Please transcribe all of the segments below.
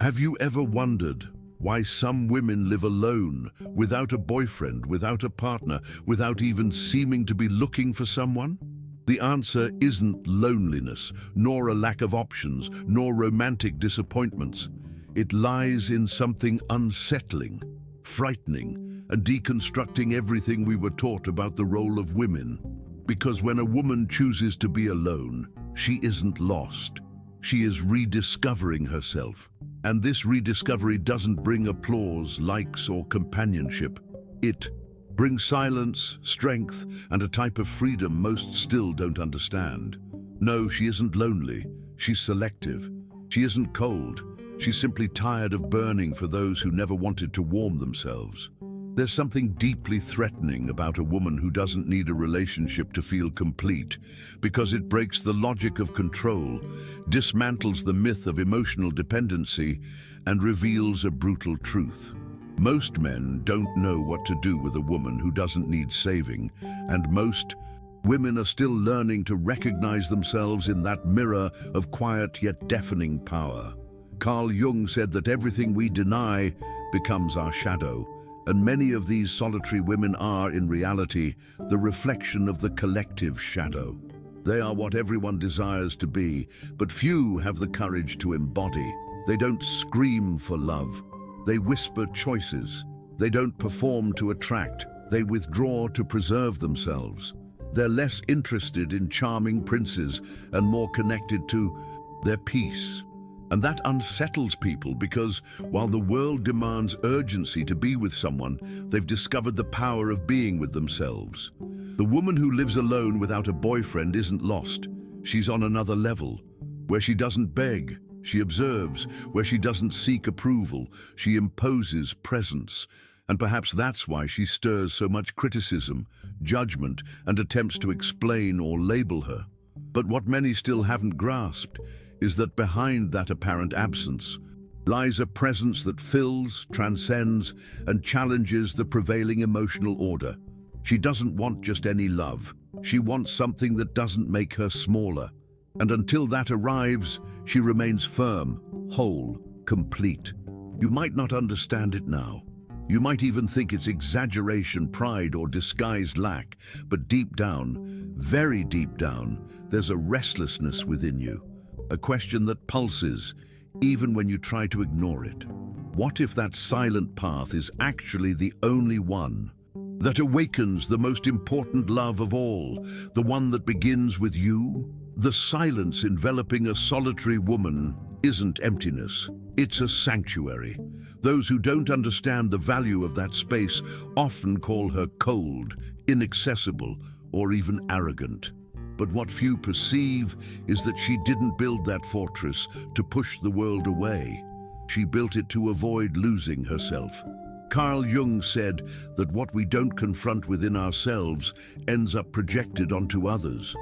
Have you ever wondered why some women live alone, without a boyfriend, without a partner, without even seeming to be looking for someone? The answer isn't loneliness, nor a lack of options, nor romantic disappointments. It lies in something unsettling, frightening, and deconstructing everything we were taught about the role of women. Because when a woman chooses to be alone, she isn't lost. She is rediscovering herself. And this rediscovery doesn't bring applause, likes, or companionship. It brings silence, strength, and a type of freedom most still don't understand. No, she isn't lonely. She's selective. She isn't cold. She's simply tired of burning for those who never wanted to warm themselves. There's something deeply threatening about a woman who doesn't need a relationship to feel complete, because it breaks the logic of control, dismantles the myth of emotional dependency, and reveals a brutal truth. Most men don't know what to do with a woman who doesn't need saving, and most women are still learning to recognize themselves in that mirror of quiet yet deafening power. Carl Jung said that everything we deny becomes our shadow. And many of these solitary women are, in reality, the reflection of the collective shadow. They are what everyone desires to be, but few have the courage to embody. They don't scream for love. They whisper choices. They don't perform to attract. They withdraw to preserve themselves. They're less interested in charming princes and more connected to their peace. And that unsettles people because, while the world demands urgency to be with someone, they've discovered the power of being with themselves. The woman who lives alone without a boyfriend isn't lost. She's on another level, where she doesn't beg, she observes, where she doesn't seek approval, she imposes presence. And perhaps that's why she stirs so much criticism, judgment, and attempts to explain or label her. But what many still haven't grasped is that behind that apparent absence lies a presence that fills, transcends, and challenges the prevailing emotional order. She doesn't want just any love. She wants something that doesn't make her smaller. And until that arrives, she remains firm, whole, complete. You might not understand it now. You might even think it's exaggeration, pride, or disguised lack. But deep down, very deep down, there's a restlessness within you. A question that pulses, even when you try to ignore it. What if that silent path is actually the only one that awakens the most important love of all, the one that begins with you? The silence enveloping a solitary woman isn't emptiness, it's a sanctuary. Those who don't understand the value of that space often call her cold, inaccessible, or even arrogant. But what few perceive is that she didn't build that fortress to push the world away. She built it to avoid losing herself. Carl Jung said that what we don't confront within ourselves ends up projected onto others.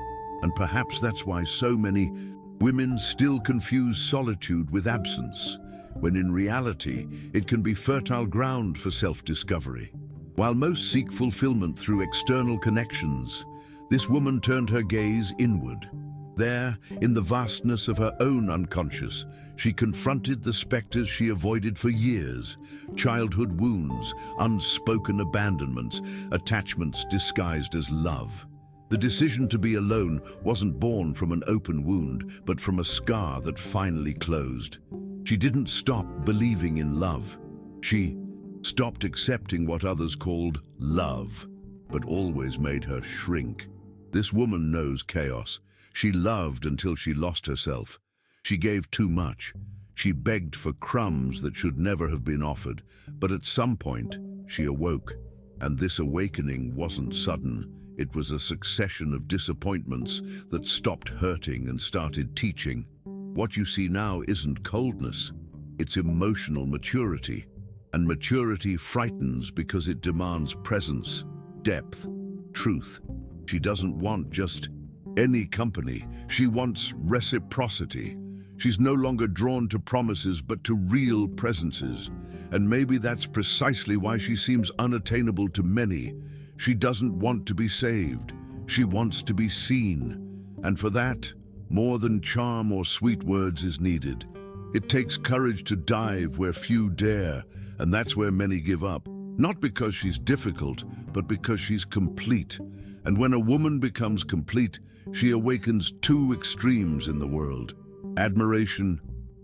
And perhaps that's why so many women still confuse solitude with absence, when in reality it can be fertile ground for self-discovery. While most seek fulfillment through external connections, this woman turned her gaze inward. There, in the vastness of her own unconscious, she confronted the specters she avoided for years: childhood wounds, unspoken abandonments, attachments disguised as love. The decision to be alone wasn't born from an open wound, but from a scar that finally closed. She didn't stop believing in love. She stopped accepting what others called love, but always made her shrink. This woman knows chaos. She loved until she lost herself. She gave too much. She begged for crumbs that should never have been offered. But at some point, she awoke. And this awakening wasn't sudden. It was a succession of disappointments that stopped hurting and started teaching. What you see now isn't coldness. It's emotional maturity. And maturity frightens because it demands presence, depth, truth. She doesn't want just any company. She wants reciprocity. She's no longer drawn to promises but to real presences. And maybe that's precisely why she seems unattainable to many. She doesn't want to be saved. She wants to be seen. And for that, more than charm or sweet words is needed. It takes courage to dive where few dare, and that's where many give up. Not because she's difficult, but because she's complete. And when a woman becomes complete, she awakens two extremes in the world: admiration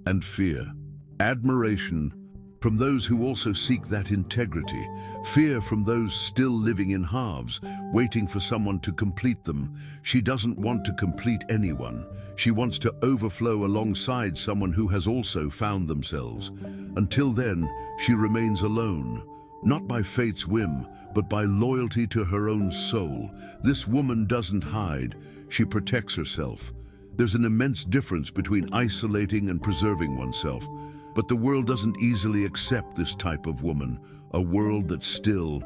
and fear. Admiration from those who also seek that integrity, fear from those still living in halves, waiting for someone to complete them. She doesn't want to complete anyone. She wants to overflow alongside someone who has also found themselves. Until then, she remains alone, not by fate's whim, but by loyalty to her own soul. This woman doesn't hide, she protects herself. There's an immense difference between isolating and preserving oneself. But the world doesn't easily accept this type of woman, a world that still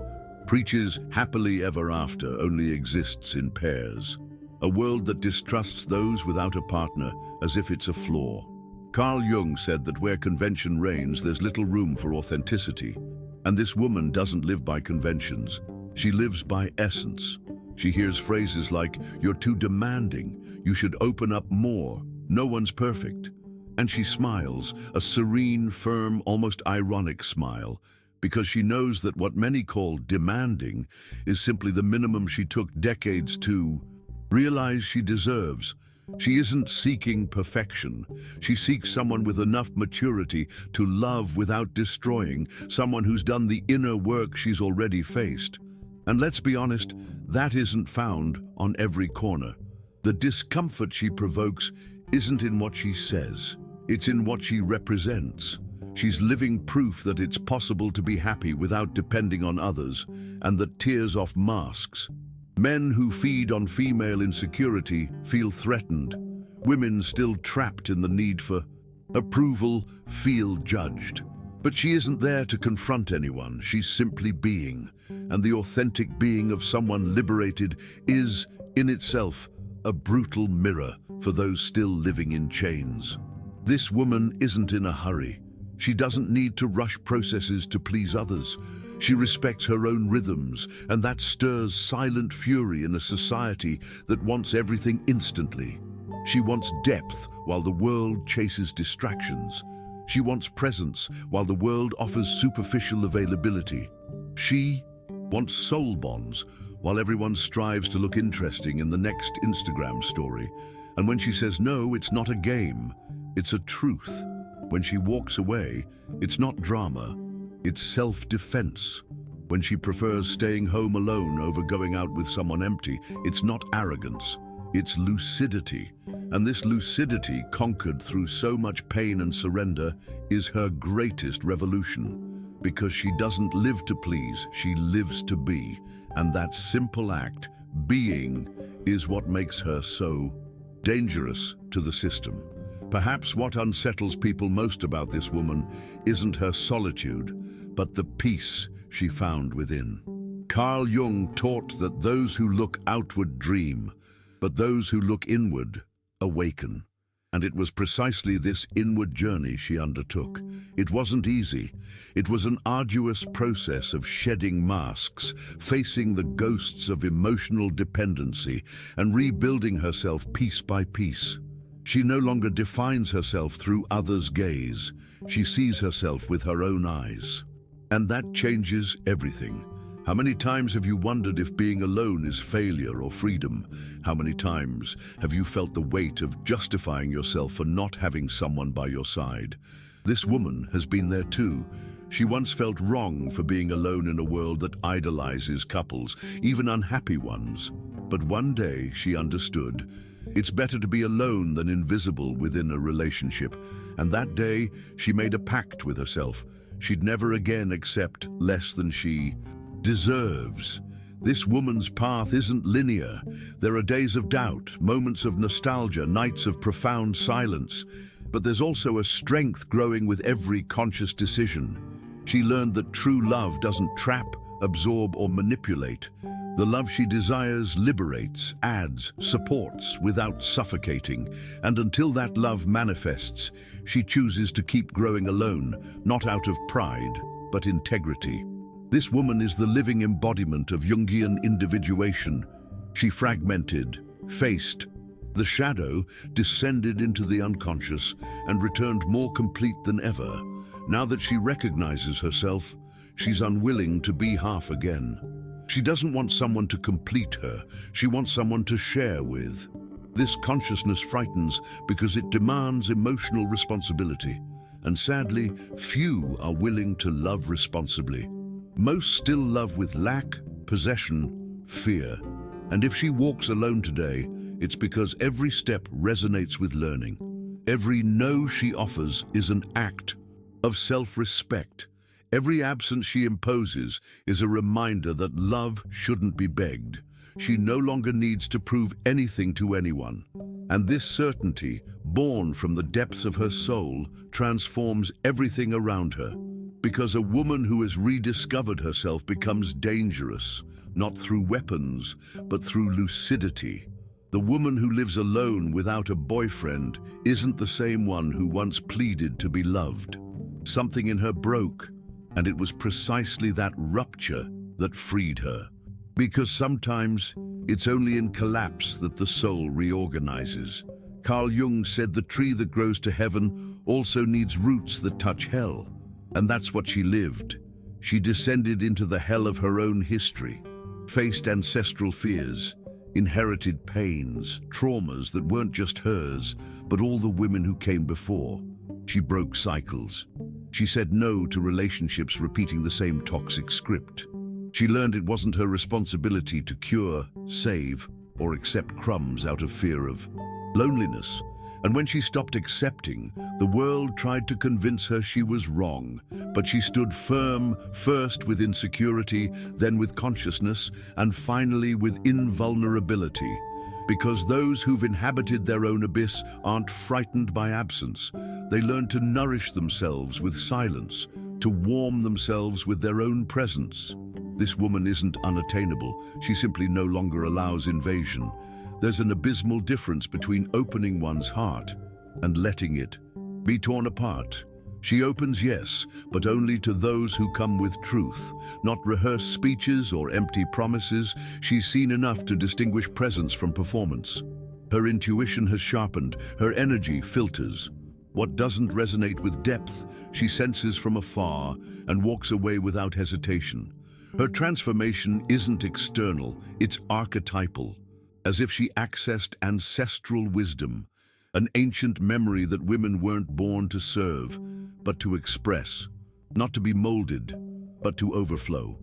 preaches happily ever after only exists in pairs, a world that distrusts those without a partner as if it's a flaw. Carl Jung said that where convention reigns, there's little room for authenticity. And this woman doesn't live by conventions. She lives by essence. She hears phrases like, "You're too demanding, you should open up more, no one's perfect." And she smiles, a serene, firm, almost ironic smile, because she knows that what many call demanding is simply the minimum she took decades to realize she deserves. She isn't seeking perfection. She seeks someone with enough maturity to love without destroying, someone who's done the inner work she's already faced. And let's be honest, that isn't found on every corner. The discomfort she provokes isn't in what she says. It's in what she represents. She's living proof that it's possible to be happy without depending on others, and that tears off masks. Men who feed on female insecurity feel threatened. Women still trapped in the need for approval feel judged. But she isn't there to confront anyone. She's simply being. And the authentic being of someone liberated is, in itself, a brutal mirror for those still living in chains. This woman isn't in a hurry. She doesn't need to rush processes to please others. She respects her own rhythms, and that stirs silent fury in a society that wants everything instantly. She wants depth while the world chases distractions. She wants presence while the world offers superficial availability. She wants soul bonds while everyone strives to look interesting in the next Instagram story. And when she says no, it's not a game. It's a truth. When she walks away, it's not drama, it's self-defense. When she prefers staying home alone over going out with someone empty, it's not arrogance, it's lucidity. And this lucidity, conquered through so much pain and surrender, is her greatest revolution. Because she doesn't live to please, she lives to be. And that simple act, being, is what makes her so dangerous to the system. Perhaps what unsettles people most about this woman isn't her solitude, but the peace she found within. Carl Jung taught that those who look outward dream, but those who look inward awaken. And it was precisely this inward journey she undertook. It wasn't easy. It was an arduous process of shedding masks, facing the ghosts of emotional dependency, and rebuilding herself piece by piece. She no longer defines herself through others' gaze. She sees herself with her own eyes. And that changes everything. How many times have you wondered if being alone is failure or freedom? How many times have you felt the weight of justifying yourself for not having someone by your side? This woman has been there too. She once felt wrong for being alone in a world that idolizes couples, even unhappy ones. But one day she understood. It's better to be alone than invisible within a relationship. And that day, she made a pact with herself. She'd never again accept less than she deserves. This woman's path isn't linear. There are days of doubt, moments of nostalgia, nights of profound silence. But there's also a strength growing with every conscious decision. She learned that true love doesn't trap, absorb, or manipulate. The love she desires liberates, adds, supports without suffocating. And until that love manifests, she chooses to keep growing alone, not out of pride, but integrity. This woman is the living embodiment of Jungian individuation. She fragmented, faced, The shadow descended into the unconscious and returned more complete than ever. Now that she recognizes herself, she's unwilling to be half again. She doesn't want someone to complete her, she wants someone to share with. This consciousness frightens because it demands emotional responsibility, and sadly, few are willing to love responsibly. Most still love with lack, possession, fear. And if she walks alone today, it's because every step resonates with learning. Every no she offers is an act of self-respect. Every absence she imposes is a reminder that love shouldn't be begged. She no longer needs to prove anything to anyone. And this certainty, born from the depths of her soul, transforms everything around her. Because a woman who has rediscovered herself becomes dangerous, not through weapons, but through lucidity. The woman who lives alone without a boyfriend isn't the same one who once pleaded to be loved. Something in her broke, and it was precisely that rupture that freed her. Because sometimes it's only in collapse that the soul reorganizes. Carl Jung said the tree that grows to heaven also needs roots that touch hell. And that's what she lived. She descended into the hell of her own history, faced ancestral fears, inherited pains, traumas that weren't just hers, but all the women who came before. She broke cycles. She said no to relationships repeating the same toxic script. She learned it wasn't her responsibility to cure, save, or accept crumbs out of fear of loneliness. And when she stopped accepting, the world tried to convince her she was wrong. But she stood firm, first with insecurity, then with consciousness, and finally with invulnerability. Because those who've inhabited their own abyss aren't frightened by absence. They learn to nourish themselves with silence, to warm themselves with their own presence. This woman isn't unattainable. She simply no longer allows invasion. There's an abysmal difference between opening one's heart and letting it be torn apart. She opens, yes, but only to those who come with truth, not rehearsed speeches or empty promises. She's seen enough to distinguish presence from performance. Her intuition has sharpened, her energy filters. What doesn't resonate with depth, she senses from afar and walks away without hesitation. Her transformation isn't external, it's archetypal, as if she accessed ancestral wisdom, an ancient memory that women weren't born to serve, but to express, not to be molded, but to overflow.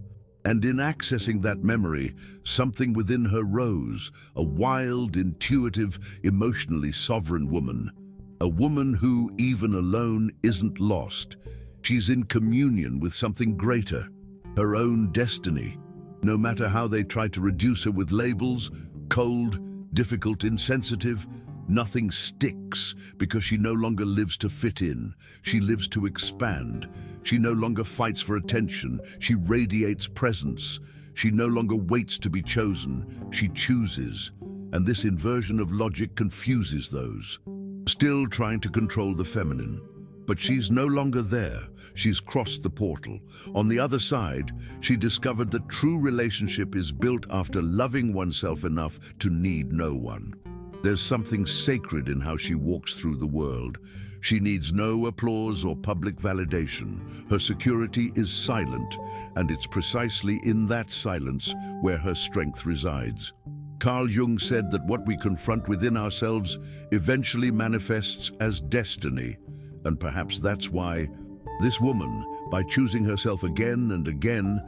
And in accessing that memory, something within her rose, a wild, intuitive, emotionally sovereign woman. A woman who, even alone, isn't lost. She's in communion with something greater, her own destiny. No matter how they try to reduce her with labels, cold, difficult, insensitive, nothing sticks because she no longer lives to fit in. She lives to expand. She no longer fights for attention. She radiates presence. She no longer waits to be chosen. She chooses. And this inversion of logic confuses those still trying to control the feminine. But she's no longer there. She's crossed the portal. On the other side, she discovered that true relationship is built after loving oneself enough to need no one. There's something sacred in how she walks through the world. She needs no applause or public validation. Her security is silent, and it's precisely in that silence where her strength resides. Carl Jung said that what we confront within ourselves eventually manifests as destiny. And perhaps that's why this woman, by choosing herself again and again,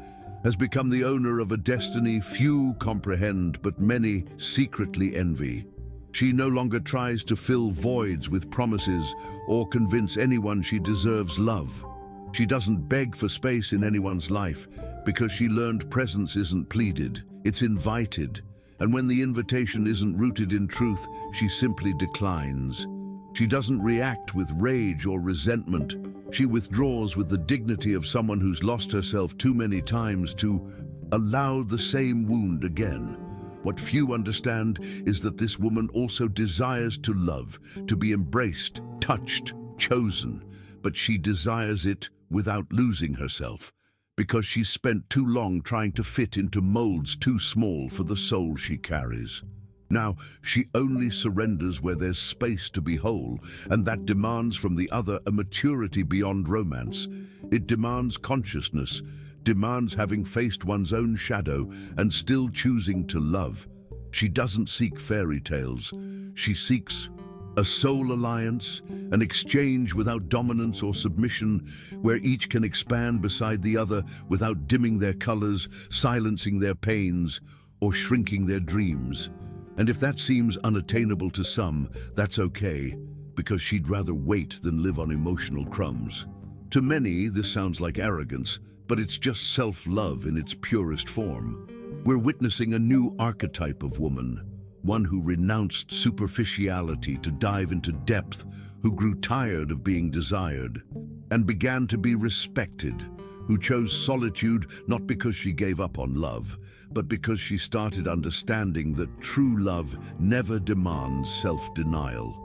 has become the owner of a destiny few comprehend but many secretly envy. She no longer tries to fill voids with promises or convince anyone she deserves love. She doesn't beg for space in anyone's life because she learned presence isn't pleaded, it's invited. And when the invitation isn't rooted in truth, she simply declines. She doesn't react with rage or resentment. She withdraws with the dignity of someone who's lost herself too many times to allow the same wound again. What few understand is that this woman also desires to love, to be embraced, touched, chosen. But she desires it without losing herself, because she's spent too long trying to fit into molds too small for the soul she carries. Now, she only surrenders where there's space to be whole, and that demands from the other a maturity beyond romance. It demands consciousness, demands having faced one's own shadow and still choosing to love. She doesn't seek fairy tales. She seeks a soul alliance, an exchange without dominance or submission, where each can expand beside the other without dimming their colors, silencing their pains, or shrinking their dreams. And if that seems unattainable to some, that's okay, because she'd rather wait than live on emotional crumbs. To many, this sounds like arrogance, but it's just self-love in its purest form. We're witnessing a new archetype of woman, one who renounced superficiality to dive into depth, who grew tired of being desired, and began to be respected, who chose solitude not because she gave up on love, but because she started understanding that true love never demands self-denial.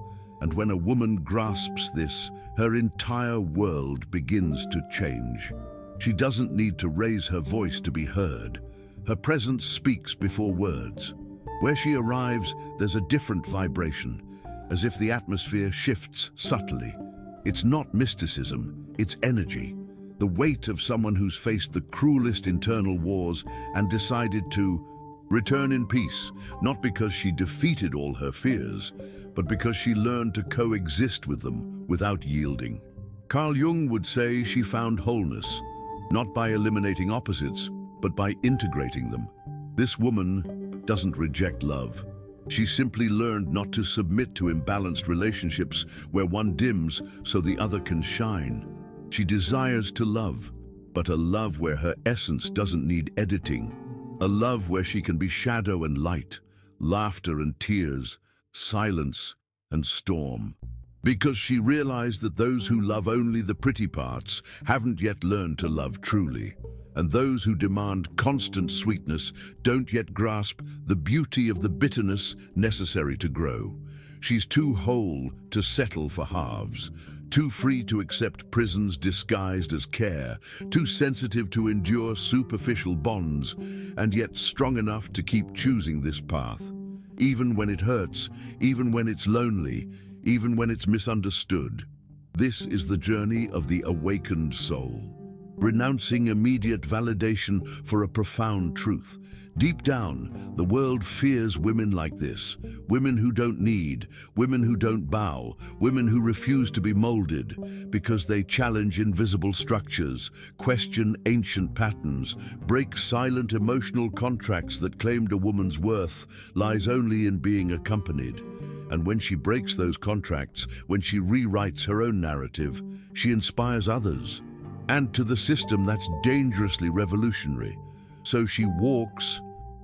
And when a woman grasps this, her entire world begins to change. She doesn't need to raise her voice to be heard. Her presence speaks before words. Where she arrives, there's a different vibration, as if the atmosphere shifts subtly. It's not mysticism, it's energy. The weight of someone who's faced the cruelest internal wars and decided to return in peace, not because she defeated all her fears, but because she learned to coexist with them without yielding. Carl Jung would say she found wholeness, not by eliminating opposites, but by integrating them. This woman doesn't reject love. She simply learned not to submit to imbalanced relationships where one dims so the other can shine. She desires to love, but a love where her essence doesn't need editing. A love where she can be shadow and light, laughter and tears, silence and storm. Because she realized that those who love only the pretty parts haven't yet learned to love truly. And those who demand constant sweetness don't yet grasp the beauty of the bitterness necessary to grow. She's too whole to settle for halves, too free to accept prisons disguised as care, too sensitive to endure superficial bonds, and yet strong enough to keep choosing this path. Even when it hurts, even when it's lonely, even when it's misunderstood. This is the journey of the awakened soul, renouncing immediate validation for a profound truth. Deep down, the world fears women like this, women who don't need, women who don't bow, women who refuse to be molded, because they challenge invisible structures, question ancient patterns, break silent emotional contracts that claimed a woman's worth lies only in being accompanied. And when she breaks those contracts, when she rewrites her own narrative, she inspires others. And to the system that's dangerously revolutionary. So she walks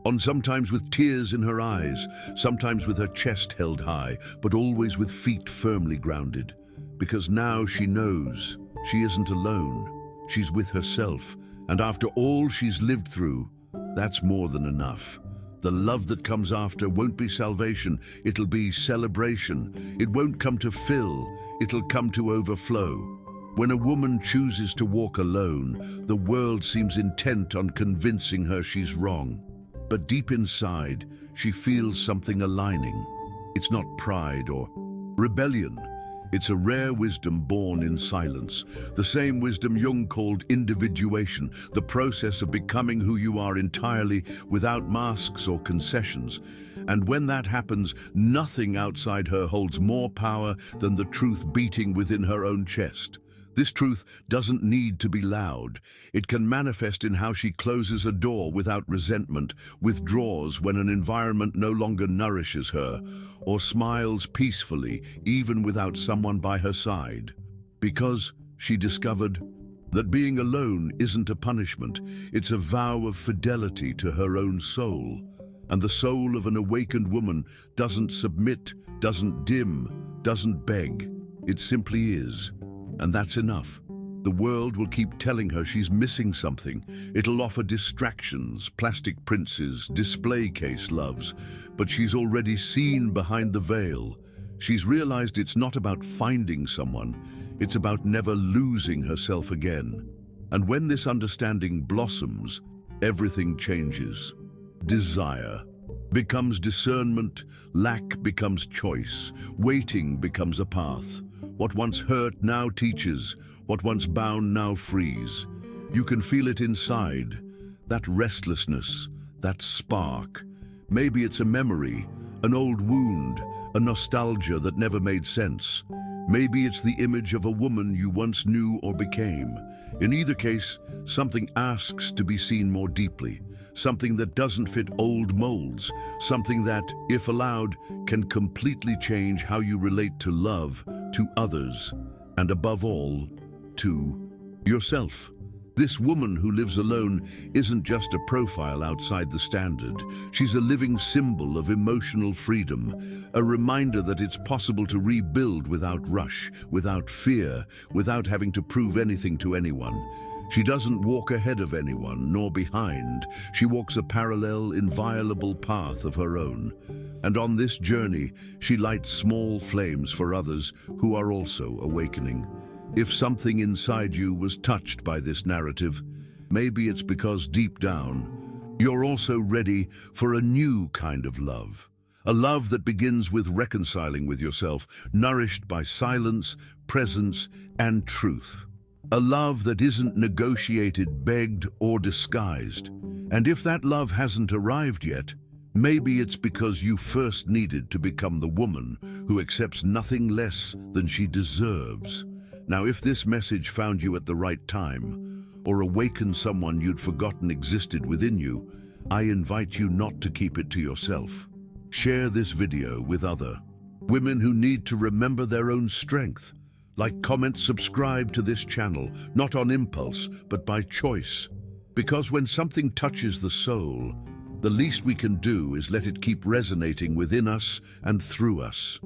on, sometimes with tears in her eyes, sometimes with her chest held high, but always with feet firmly grounded. Because now she knows she isn't alone. She's with herself. And after all she's lived through, that's more than enough. The love that comes after won't be salvation, it'll be celebration. It won't come to fill, it'll come to overflow. When a woman chooses to walk alone, the world seems intent on convincing her she's wrong. But deep inside, she feels something aligning. It's not pride or rebellion. It's a rare wisdom born in silence. The same wisdom Jung called individuation, the process of becoming who you are entirely without masks or concessions. And when that happens, nothing outside her holds more power than the truth beating within her own chest. This truth doesn't need to be loud. It can manifest in how she closes a door without resentment, withdraws when an environment no longer nourishes her, or smiles peacefully even without someone by her side. Because she discovered that being alone isn't a punishment, it's a vow of fidelity to her own soul. And the soul of an awakened woman doesn't submit, doesn't dim, doesn't beg. It simply is. And that's enough. The world will keep telling her she's missing something. It'll offer distractions, plastic princes, display case loves. But she's already seen behind the veil. She's realized it's not about finding someone. It's about never losing herself again. And when this understanding blossoms, everything changes. Desire. becomes discernment, lack becomes choice, waiting becomes a path. What once hurt now teaches, what once bound now frees. You can feel it inside, that restlessness, that spark. Maybe it's a memory, an old wound, a nostalgia that never made sense. Maybe it's the image of a woman you once knew or became. In either case, something asks to be seen more deeply, something that doesn't fit old molds, something that, if allowed, can completely change how you relate to love, to others, and above all, to yourself. This woman who lives alone isn't just a profile outside the standard. She's a living symbol of emotional freedom, a reminder that it's possible to rebuild without rush, without fear, without having to prove anything to anyone. She doesn't walk ahead of anyone, nor behind. She walks a parallel, inviolable path of her own. And on this journey, she lights small flames for others who are also awakening. If something inside you was touched by this narrative, maybe it's because deep down, you're also ready for a new kind of love. A love that begins with reconciling with yourself, nourished by silence, presence, and truth. A love that isn't negotiated, begged, or disguised. And if that love hasn't arrived yet, maybe it's because you first needed to become the woman who accepts nothing less than she deserves. Now, if this message found you at the right time, or awakened someone you'd forgotten existed within you, I invite you not to keep it to yourself. Share this video with other women who need to remember their own strength. Like, comment, subscribe to this channel, not on impulse, but by choice. Because when something touches the soul, the least we can do is let it keep resonating within us and through us.